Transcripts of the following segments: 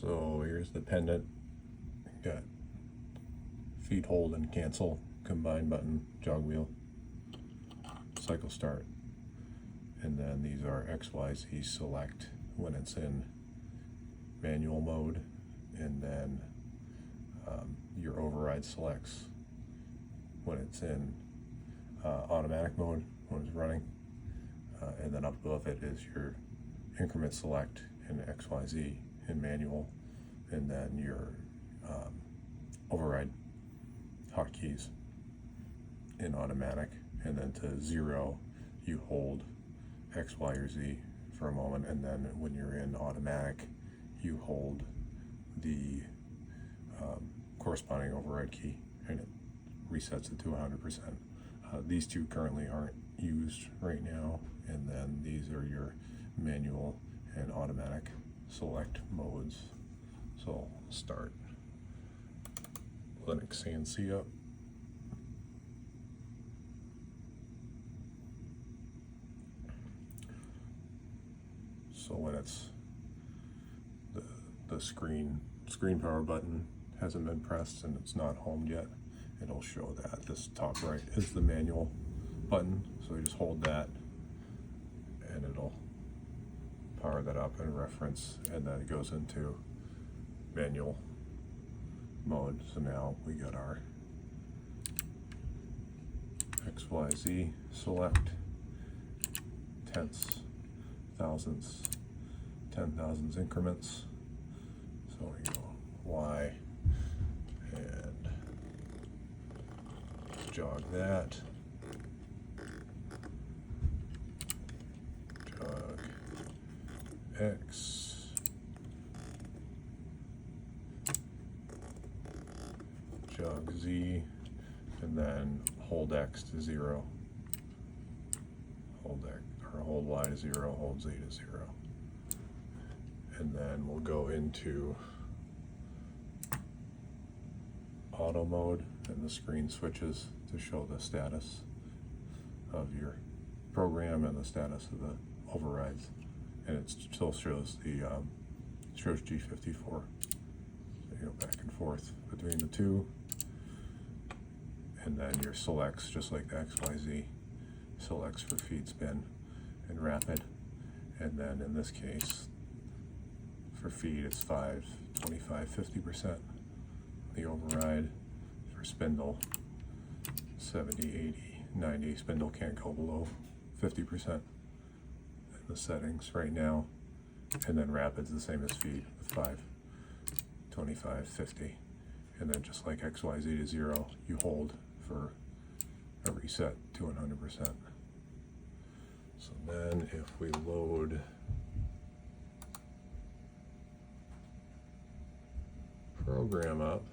So here's the pendant. Got feed, hold, and cancel, combine button, jog wheel, cycle start, and then these are XYZ select when it's in manual mode, and then your override selects when it's in automatic mode, when it's running, and then up above it is your increment select in XYZ in manual, and then your override hotkeys in automatic, and then to 0 you hold X, Y, or Z for a moment, and then when you're in automatic you hold the corresponding override key and it resets it to 100%. These two currently aren't used right now, and then these are your manual and automatic select modes. So I'll start LinuxCNC up. So when it's the screen power button hasn't been pressed and it's not homed yet, it'll show that this top right is the manual button. So you just hold that and it'll power that up in reference, and then it goes into manual mode. So now we got our XYZ select, tenths, thousandths, 10,000s increments. So we go Y and jog that, jog X, jog Z, and then hold X to 0, hold X, or hold Y to 0, hold Z to 0. And then we'll go into auto mode, and the screen switches to show the status of your program and the status of the overrides, and it still shows the shows G54. So you go back and forth between the two, and then your selects, just like the XYZ selects for feed, spin, and rapid, and then in this case for feed it's 5, 25, 50%. The override for spindle 70, 80, 90. Spindle can't go below 50% in the settings right now, and then rapid's the same as feed with 5, 25, 50, and then just like XYZ to 0 you hold for a reset to 100%. So then if we load program up,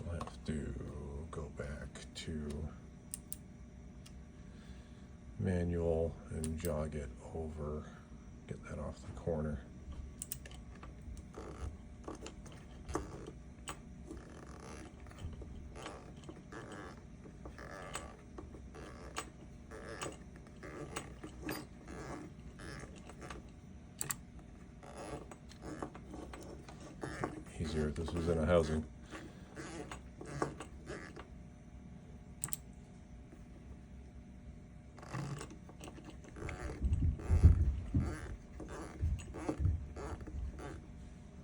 we'll have to go back to manual and jog it over, get that off the corner. Easier if this was in a housing.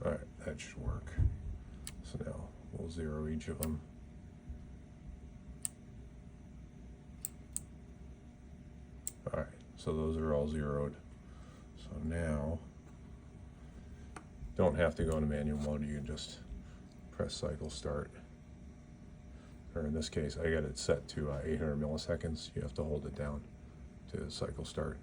Alright, that should work. So now we'll 0 each of them. Alright, so those are all zeroed. So now, don't have to go into manual mode, you can just press cycle start. Or in this case, I got it set to 800 milliseconds. You have to hold it down to cycle start.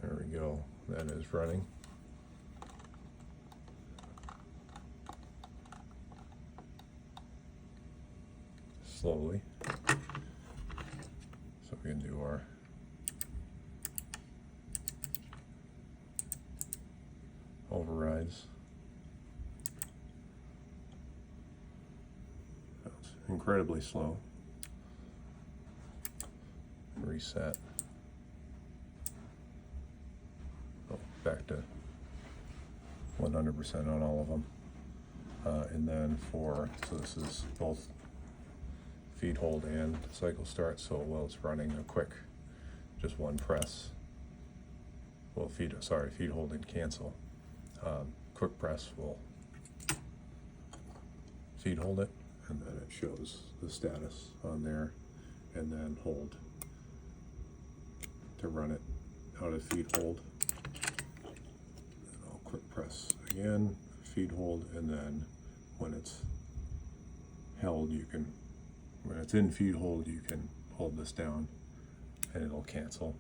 There we go, that is running. Slowly. So we can do our overrides. That's incredibly slow. And reset. Oh, back to 100% on all of them. And then so this is both feed hold and cycle start, so while it's running a quick, just one press, well feed hold and cancel. Quick press will feed hold it, and then it shows the status on there, and then hold to run it out of feed hold. And I'll quick press again, feed hold, and then when it's held, when it's in feed hold, you can hold this down and it'll cancel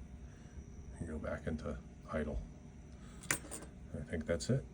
and go back into idle. I think that's it.